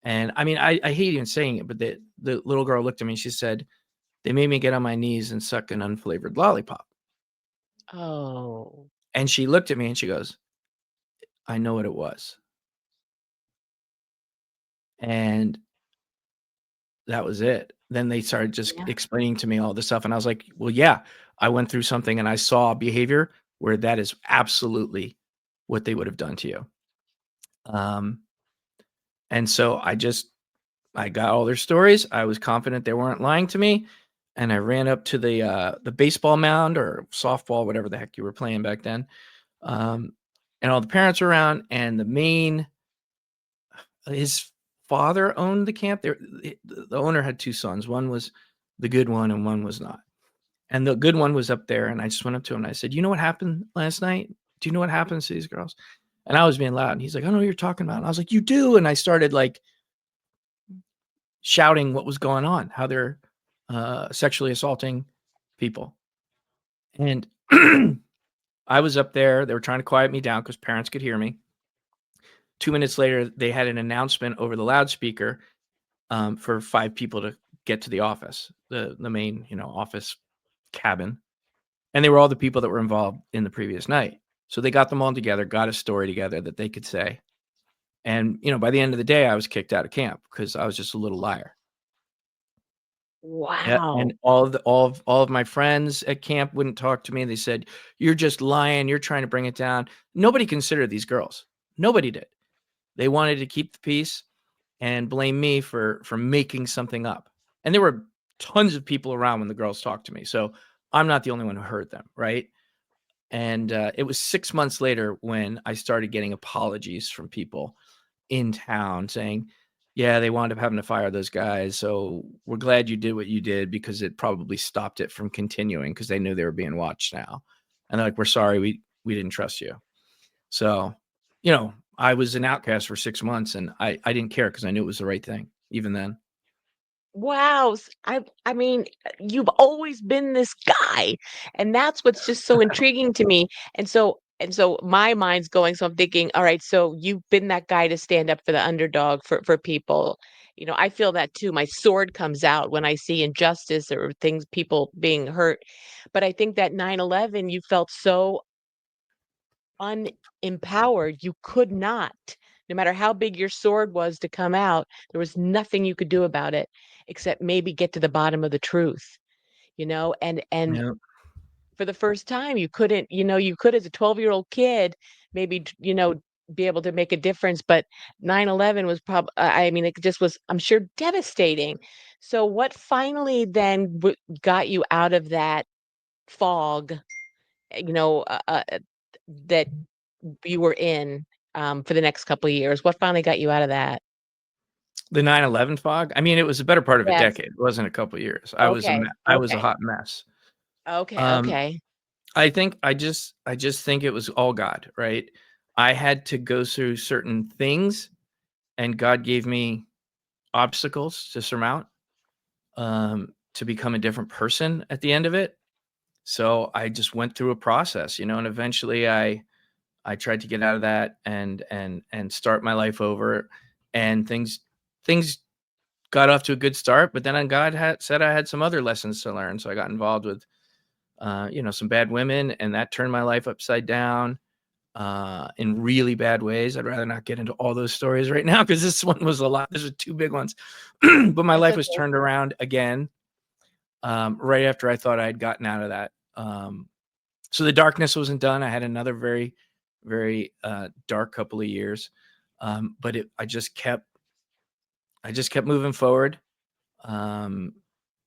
And I mean, I hate even saying it, but the little girl looked at me and she said, they made me get on my knees and suck an unflavored lollipop. Oh, And she looked at me and she goes, I know what it was. And that was it. Then they started just yeah. explaining to me all this stuff. And I was like, well, yeah, I went through something and I saw behavior where that is absolutely what they would have done to you. Um, and so I got all their stories. I was confident they weren't lying to me. And I ran up to the baseball mound or softball, whatever the heck you were playing back then. Um, and all the parents were around, and his father owned the camp. The owner had two sons. One was the good one, and one was not. And the good one was up there, and I just went up to him and I said, "You know what happened last night? Do you know what happens to these girls?" And I was being loud, and he's like, "I don't know what you're talking about." And I was like, "You do." And I started like shouting what was going on, how they're sexually assaulting people. And I was up there. They were trying to quiet me down because parents could hear me. 2 minutes later, they had an announcement over the loudspeaker for 5 people to get to the office, the main office cabin, and they were all the people that were involved in the previous night. So they got them all together, got a story together that they could say, and by the end of the day, I was kicked out of camp because I was just a little liar. Yeah, and Wow. all of my friends at camp wouldn't talk to me. They said, "You're just lying. You're trying to bring it down." Nobody considered these girls. Nobody did. They wanted to keep the peace and blame me for making something up. And there were tons of people around when the girls talked to me, so I'm not the only one who heard them, right? And it was 6 months later when I started getting apologies from people in town saying, "Yeah, they wound up having to fire those guys. So we're glad you did what you did because it probably stopped it from continuing because they knew they were being watched now." And they're like, "We're sorry, we didn't trust you." So, I was an outcast for 6 months, and I didn't care because I knew it was the right thing, even then. Wow. I mean, you've always been this guy, and that's what's just so intriguing to me. And so my mind's going, so I'm thinking, all right, so you've been that guy to stand up for the underdog for people. I feel that too. My sword comes out when I see injustice or things, people being hurt. But I think that 9/11, you felt so unempowered. You could not, no matter how big your sword was to come out, there was nothing you could do about it except maybe get to the bottom of the truth, and Yeah. for the first time you couldn't, you could as a 12-year-old kid maybe, be able to make a difference, but 9/11 was probably, I mean, it just was, I'm sure, devastating. So what finally then got you out of that fog, you know, that you were in, for the next couple of years? What finally got you out of that? The 9/11 fog? I mean, it was a better part of a Yes. decade. It wasn't a couple of years. Okay, I was a okay, hot mess. okay, Um, okay. I just think it was all God, right? I had to go through certain things, and God gave me obstacles to surmount, to become a different person at the end of it. So I just went through a process, and eventually I tried to get out of that and start my life over, and things got off to a good start, but then God had said I had some other lessons to learn. So I got involved with some bad women, and that turned my life upside down in really bad ways. I'd rather not get into all those stories right now because this one was a lot. These are two big ones. But my That's life was okay. turned around again right after I thought I had gotten out of that. So the darkness wasn't done. I had another very, very dark couple of years, but I just kept moving forward. Um,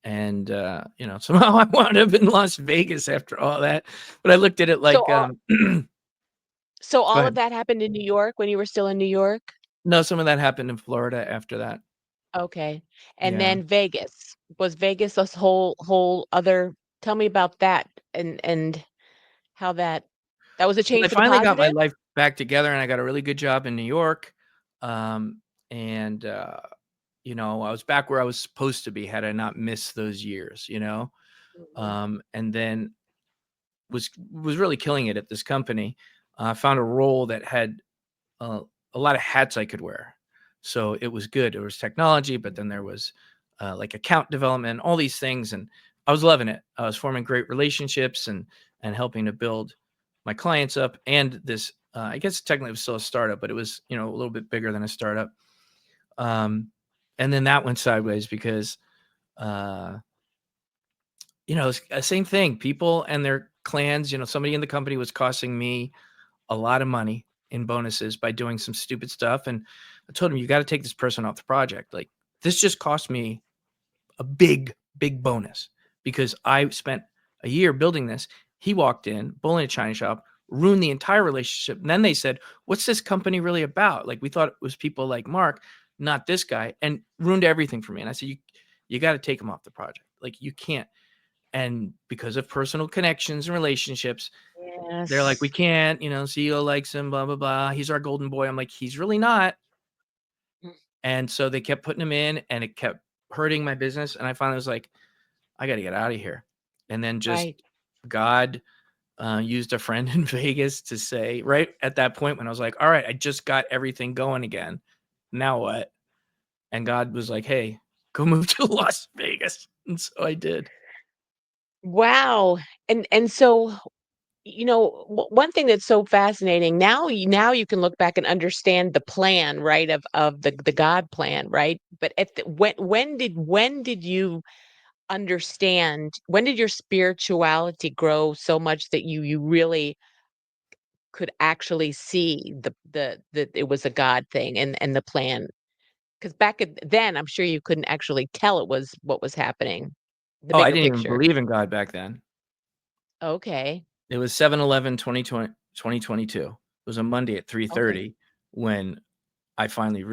and somehow I wound up in Las Vegas after all that. But I looked at it So like, all so go all of ahead. that happened in New York when you were still in New York? No, some of that happened in Florida after that. Okay. And Yeah. then Vegas. Was Vegas this whole other, tell me about that, and how that was a Well, change I for the finally got my positive? life back together, and I got a really good job in New York. And I was back where I was supposed to be had I not missed those years. Mhm. And then was really killing it at this company. I found a role that had uh, a lot of hats I could wear. So it was good. There was technology, but then there was like account development, all these things, and I was loving it. I was forming great relationships and helping to build my clients up. And this, I guess technically it was still a startup, but it was a little bit bigger than a startup. Um, and then that went sideways because uh, same thing. People and their clans. Somebody in the company was costing me a lot of money in bonuses by doing some stupid stuff. And I told him, you got to take this person off the project. Like, this just cost me a big, big bonus because I spent a year building this. He walked in, bull in a China shop, ruined the entire relationship. And then they said, what's this company really about? Like, we thought it was people like Mark, not this guy, and ruined everything for me. And I said, you got to take him off the project. Like, you can't. And because of personal connections and relationships, they're like, we Yes. can't, CEO likes him, blah, blah, blah. He's our golden boy. I'm like, he's really not. Mm. And so they kept putting him in and it kept hurting my business. And I finally was like, I got to get out of here. And then just Right. God used a friend in Vegas to say, right at that point when I was like, all right, I just got everything going again. Now what? And God was like, hey, go move to Las Vegas. And so I did. Wow. And so, one thing that's so fascinating now, now you can look back and understand the plan, right, of the God plan, right? But when did you understand, when did your spirituality grow so much that you really could actually see that it was a God thing and the plan? Because then, I'm sure you couldn't actually tell it was what was happening, the Oh, I bigger didn't even picture. believe in God back then. Okay. It was 7/11/2022. It was a Monday at Okay. 3:30 when I finally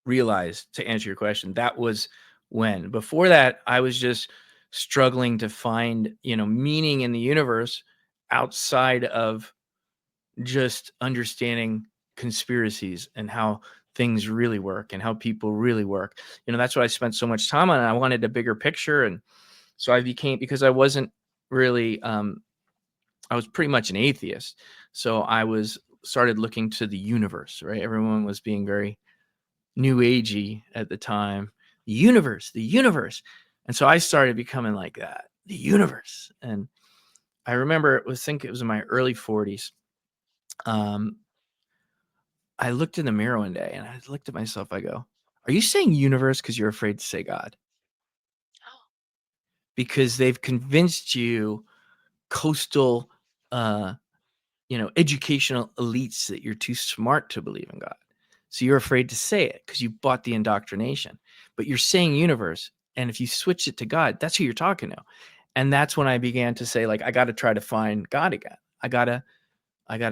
realized, to answer your question, that was when. Before that, I was just struggling to find, meaning in the universe outside of just understanding conspiracies and how things really work and how people really work. That's what I spent so much time on. And I wanted a bigger picture. And so I became, because I wasn't really, I was pretty much an atheist. So I was started looking to the universe, right? Everyone was being very new agey at the time. The universe, the universe. And so I started becoming like that, the universe. And I remember think it was in my early 40s. Um, I looked in the mirror one day and I looked at myself. I go, are you saying universe because you're afraid to say God? Because they've convinced you, coastal educational elites, that you're too smart to believe in God. So you're afraid to say it because you bought the indoctrination. But you're saying universe. And if you switch it to God, that's who you're talking to. And that's when I began to say, like, I got to try to find God again. I gotta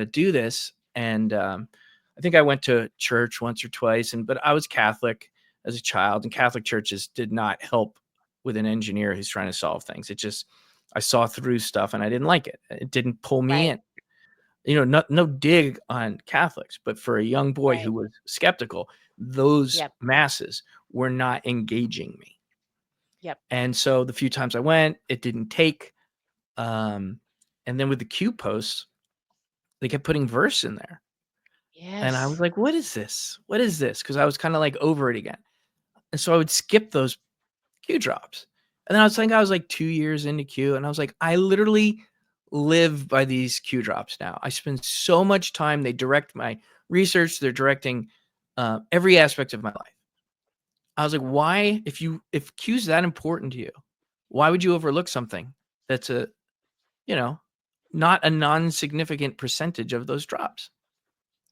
do this. And I think I went to church once or twice, but I was Catholic as a child, and Catholic churches did not help with an engineer who's trying to solve things. It just, I saw through stuff and I didn't like it. It didn't pull me Right. in. No dig on Catholics, but for a young boy who Right. was skeptical, those Yep. masses were not engaging me. Yep. And so the few times I went, it didn't take. Um, and then with the Q posts, they kept putting verse in there. And I was Yes. like, what is this? What is this? Because I was kind of like over it again. And so I would skip those Q drops. And then I was like 2 years into Q, and I was like, I literally live by these Q drops now. I spend so much time. They direct my research. They're directing every aspect of my life. I was like, why, if Q's that important to you, why would you overlook something that's you know, not a non-significant percentage of those drops?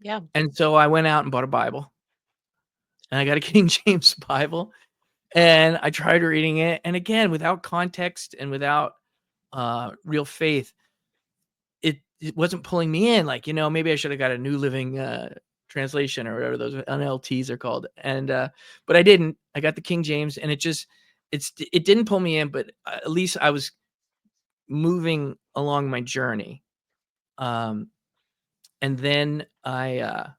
Yeah. And so I went out and bought a Bible, and I got a King James Bible, and I tried reading it. And again, without context and without real faith, it wasn't pulling me in. Like, maybe I should have got a New Living Translation or whatever those NLTs are called. And but I didn't. I got the King James, and it didn't pull me in. But at least I was moving along my journey. Um, and then I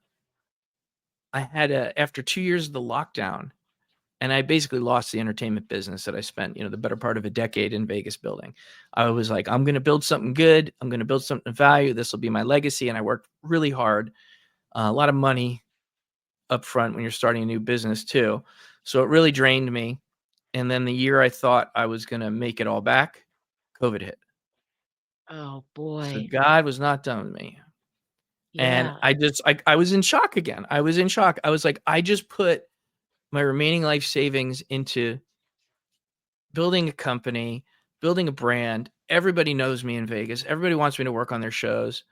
had after 2 years of the lockdown, And I basically lost the entertainment business that I spent, the better part of a decade in Vegas building. I was like, I'm going to build something good. I'm going to build something of value. This will be my legacy. And I worked really hard, a lot of money up front when you're starting a new business too. So it really drained me. And then the year I thought I was going to make it all back, COVID hit. Oh, So boy. God was not done with me. And Yeah. I was in shock again. I was in shock. I was like, I just put my remaining life savings into building a company, building a brand. Everybody knows me in Vegas. Everybody wants me to work on their shows.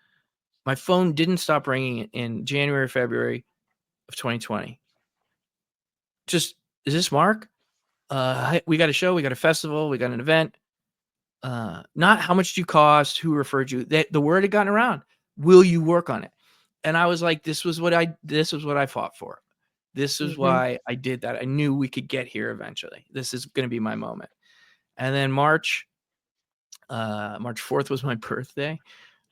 My phone didn't stop ringing in January, February of 2020. Just, is this Mark? We got a show, we got a festival, we got an event. Not how much do you cost, who referred you. The word had gotten around. Will you work on it? And I was like, this was what I fought for. This is Mhm. why I did that. I knew we could get here eventually. This is going to be my moment. And then March 4th was my birthday.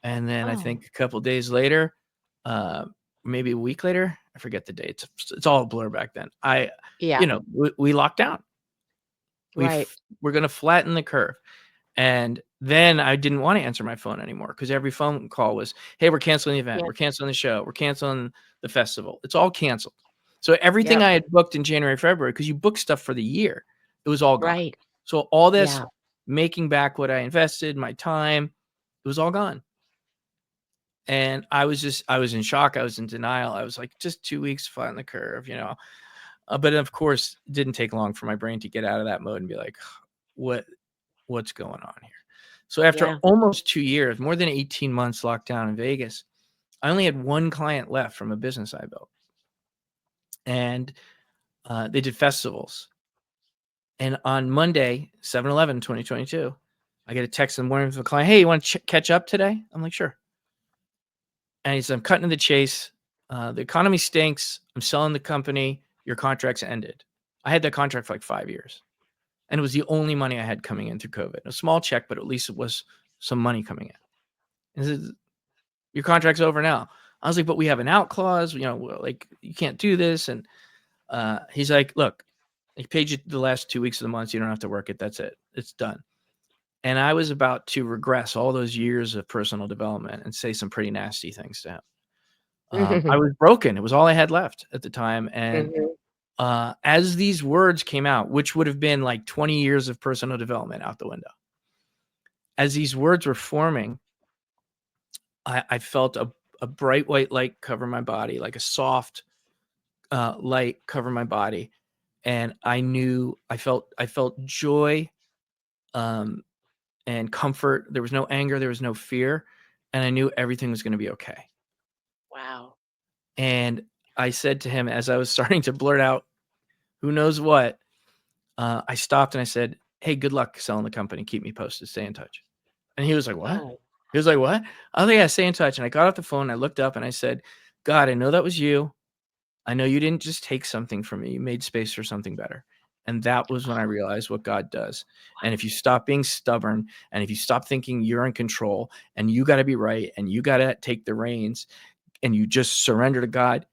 And then I Oh, think a couple days later, uh, maybe a week later, I forget the dates. It's all a blur back then. yeah. We locked down. Right. We're going to flatten the curve. And then I didn't want to answer my phone anymore because every phone call was, hey, we're canceling the event. Yeah. We're canceling the show. We're canceling the festival. It's all canceled. So everything Yep. I had booked in January, February, because you book stuff for the year, it was all gone. Right. So all this Yeah. making back what I invested, my time, it was all gone. And I was in shock. I was in denial. I was like, just 2 weeks, flatten the curve. But of course, it didn't take long for my brain to get out of that mode and be like, what what's going on here? So after Yeah. almost 2 years, more than 18 months locked down in Vegas, I only had one client left from a business I built. And they did festivals. And on Monday, 7/11, 2022, I get a text in the morning from a client, hey, you want to catch up today? I'm like, sure. And he said, I'm cutting to the chase. The economy stinks. I'm selling the company. Your contract's ended. I had that contract for like 5 years. And it was the only money I had coming in through COVID. A small check, but at least it was some money coming in. And he said, your contract's over now. I was like, but we have an out clause, like you can't do this. And he's like, look, I paid you the last 2 weeks of the month. So you don't have to work it. That's it. It's done. And I was about to regress all those years of personal development and say some pretty nasty things to him. I Mhm. was broken. It was all I had left at the time. And Mhm. as these words came out, which would have been like 20 years of personal development out the window, as these words were forming, I felt a bright white light cover my body, like a soft light cover my body. And I felt joy um, and comfort. There was no anger. There was no fear. And I knew everything was going to be okay. Wow. And I said to him as I was starting to blurt out, who knows what, I stopped and I said, hey, good luck selling the company. Keep me posted. Stay in touch. And he was like, what? Oh, He was like, what? I was like, yeah, stay in touch. And I got off the phone. I looked up and I said, God, I know that was you. I know you didn't just take something from me. You made space for something better. And that was when I realized what God does. And if you stop being stubborn and if you stop thinking you're in control and you got to be right and you got to take the reins and you just surrender to God,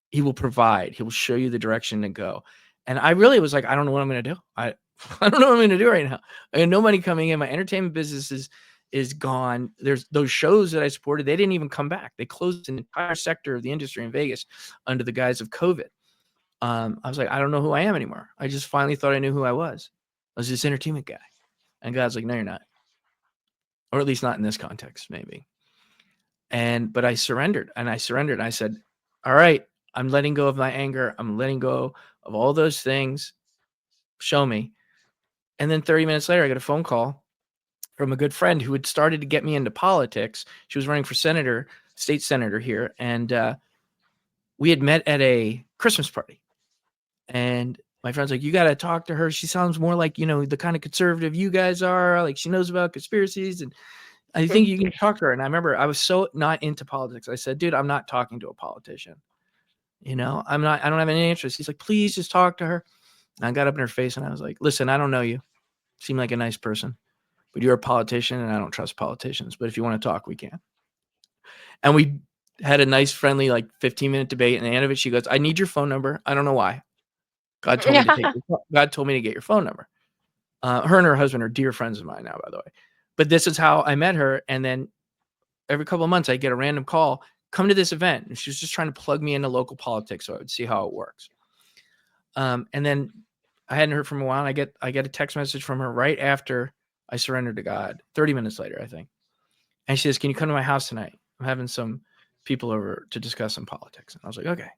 he will provide. He will show you the direction to go. And I really was like, I don't know what I'm going to do. I don't know what I'm going to do right now. I had no money coming in. My entertainment business is gone. There's those shows that I supported. They didn't even come back. They closed an entire sector of the industry in Vegas under the guise of COVID. I was like, I don't know who I am anymore. I just finally thought I knew who I was. I was this entertainment guy. And God's like, no, you're not. Or at least not in this context, maybe. But I surrendered and I surrendered. I said, all right, I'm letting go of my anger. I'm letting go of all those things. Show me. And then 30 minutes later, I got a phone call from a good friend who had started to get me into politics. She was running for state senator here. And we had met at a Christmas party. And my friend's like, you got to talk to her. She sounds more like, the kind of conservative you guys are. Like she knows about conspiracies. And I think you can talk to her. And I remember I was so not into politics. I said, dude, I'm not talking to a politician. I don't have any interest. He's like, please just talk to her. And I got up in her face and I was like, listen, I don't know you. Seem like a nice person, but you're a politician and I don't trust politicians. But if you want to talk, we can. And we had a nice, friendly, like 15-minute debate. And at the end of it, she goes, I need your phone number. I don't know why. God told me to take God told me to get your phone number. Her and her husband are dear friends of mine now, by the way. But this is how I met her. And then every couple of months, I get a random call, come to this event. And she was just trying to plug me into local politics so I would see how it works. And then I hadn't heard from a while. And I get a text message from her right after I surrendered to God, 30 minutes later, I think. And she says, "Can you come to my house tonight? I'm having some people over to discuss some politics." And I was like, "Okay."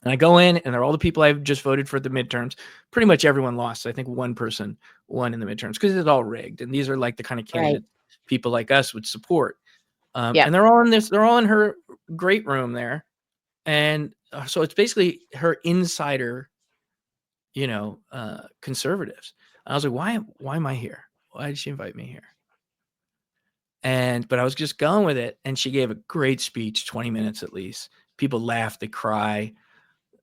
And I go in, and they're all the people I've just voted for at the midterms. Pretty much everyone lost. I think one person won in the midterms because it's all rigged. And these are like the kind of Right. candidates people like us would support. Yep. And they're all in this. They're all in her great room there, and so it's basically her insider, conservatives. And I was like, why am I here? Why did she invite me here? But I was just going with it, and she gave a great speech, 20 minutes at least. People laugh, they cry,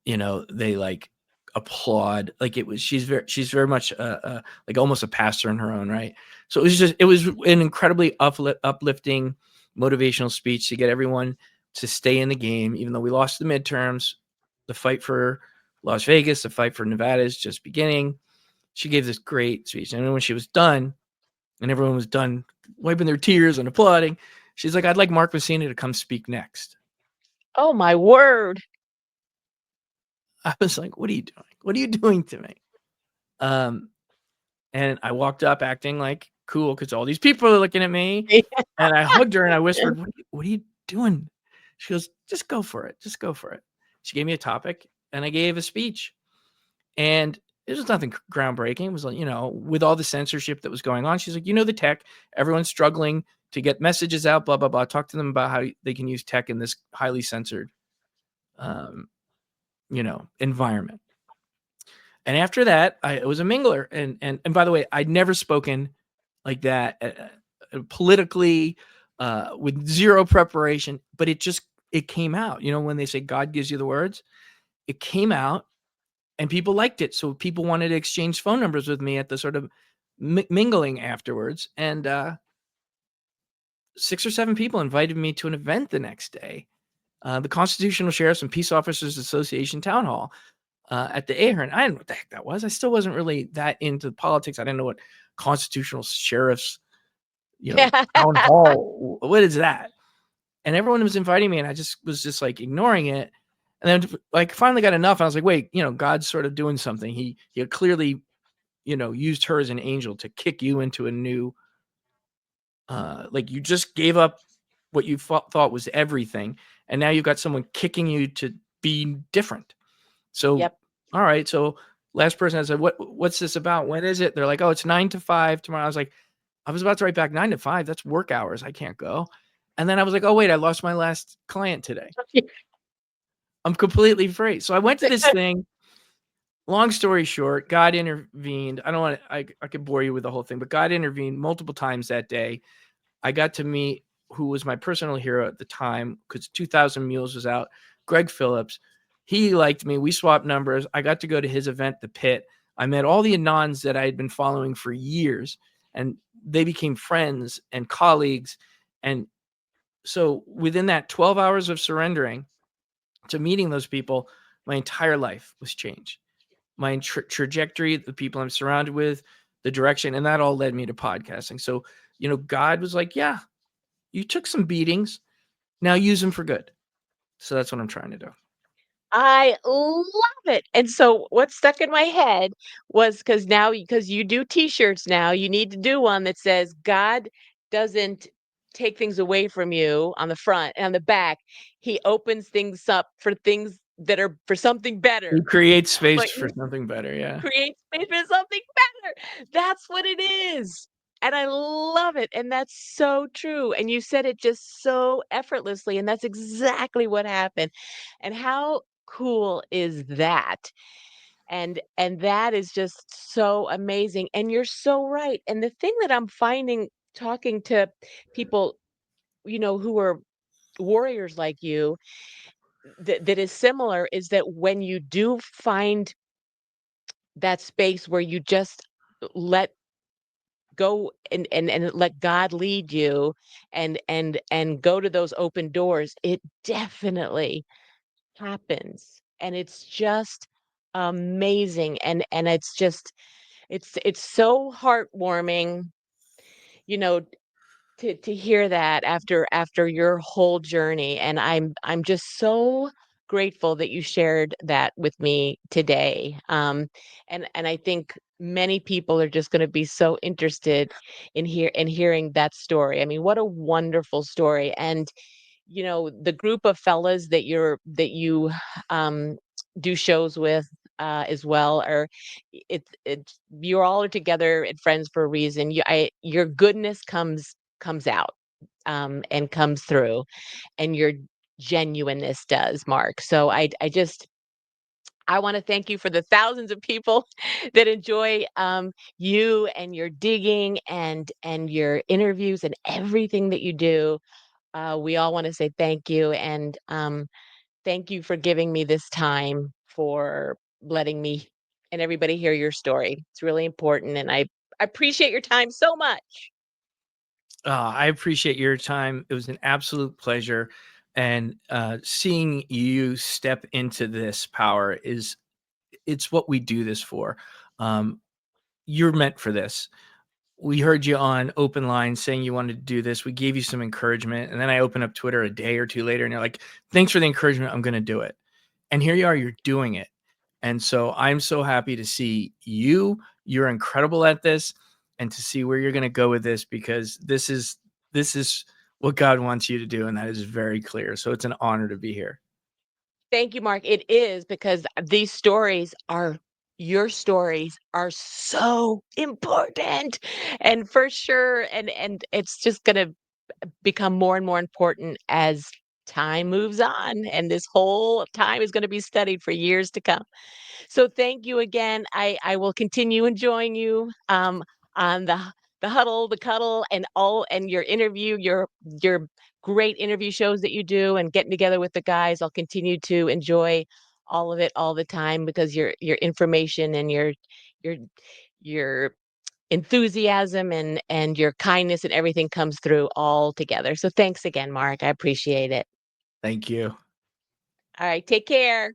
they like applaud. Like she's very much like almost a pastor in her own right. So it was an incredibly uplifting, motivational speech to get everyone to stay in the game, even though we lost the midterms. The fight for Las Vegas, the fight for Nevada is just beginning. She gave this great speech, and then when she was done, and everyone was done wiping their tears and applauding, she's like, "I'd like Mark Messina to come speak next." Oh my word. I was like, "What are you doing? What are you doing to me?" Um, and I walked up acting like cool because all these people are looking at me, and I hugged her and I whispered, what are you doing?" She goes, "Just go for it. Just go for it." She gave me a topic, and I gave a speech, and it was nothing groundbreaking. It was like, with all the censorship that was going on, she's like, the tech, everyone's struggling to get messages out, blah, blah, blah. Talk to them about how they can use tech in this highly censored, um, environment. And after that, it was a mingler. And by the way, I'd never spoken like that politically with zero preparation, but it came out. When they say God gives you the words, it came out and people liked it. So people wanted to exchange phone numbers with me at the sort of mingling afterwards. And 6 or 7 people invited me to an event the next day, the Constitutional Sheriffs and Peace Officers Association Town Hall at the Ahern. I didn't know what the heck that was. I still wasn't really that into politics. I didn't know what Constitutional Sheriffs, Town Hall, what is that? And everyone was inviting me, and I was just like ignoring it. And then like finally got enough. I was like, wait, God's sort of doing something. He had clearly, used her as an angel to kick you into a new, like you just gave up what you thought was everything. And now you've got someone kicking you to be different. So, Yep. all right. So last person I said, what's this about? When is it? They're like, oh, it's 9 to 5 tomorrow. I was like, I was about to write back 9 to 5. That's work hours. I can't go. And then I was like, oh, wait, I lost my last client today. I'm completely free. So I went to this thing. Long story short, God intervened. I don't want to, I could bore you with the whole thing, but God intervened multiple times that day. I got to meet who was my personal hero at the time because 2000 Mules was out, Greg Phillips. He liked me. We swapped numbers. I got to go to his event, The Pit. I met all the Anons that I had been following for years, and they became friends and colleagues. And so within that 12 hours of surrendering to meeting those people, my entire life was changed. My trajectory, the people I'm surrounded with, the direction, and that all led me to podcasting. So, God was like, yeah, you took some beatings. Now use them for good. So that's what I'm trying to do. I love it. And so what stuck in my head was because you do T-shirts now, you need to do one that says God doesn't take things away from you on the front and on the back. He opens things up for things that are for something better. You create space But for something better. Yeah. create space for something better. That's what it is. And I love it. And that's so true. And you said it just so effortlessly. And that's exactly what happened. And how cool is that? And that is just so amazing. And you're so right. And the thing that I'm finding talking to people, who are warriors like you, that is similar is that when you do find that space where you just let go and let God lead you and go to those open doors, it definitely happens. And it's just amazing, and it's so heartwarming, you know, to hear that after your whole journey, and I'm just so grateful that you shared that with me today. And I think many people are just going to be so interested in hearing that story. I mean, what a wonderful story. And the group of fellas that you um do shows with as well are it's you're all are together and friends for a reason. Your goodness comes out and comes through, and your genuineness does, Mark. So I want to thank you for the thousands of people that enjoy you and your digging and your interviews and everything that you do. We all want to say thank you, and thank you for giving me this time, for letting me and everybody hear your story. It's really important, and I appreciate your time so much. I appreciate your time. It was an absolute pleasure. And seeing you step into this power it's what we do this for. Um, you're meant for this. We heard you on open line saying you wanted to do this. We gave you some encouragement. And then I opened up Twitter a day or two later and you're like, thanks for the encouragement. I'm going to do it. And here you are, you're doing it. And so I'm so happy to see you. You're incredible at this, and to see where you're going to go with this, because this is what God wants you to do. And that is very clear. So it's an honor to be here. Thank you, Mark. It is, because these stories are your stories are so important, and for sure, and it's just gonna become more and more important as time moves on, and this whole time is gonna be studied for years to come. So thank you again. I will continue enjoying you on the huddle, the cuddle, and all, and your interview, your great interview shows that you do, and getting together with the guys. I'll continue to enjoy all of it all the time, because your information and your your enthusiasm and your kindness and everything comes through all together. So thanks again, Mark. I appreciate it. Thank you. All right, take care.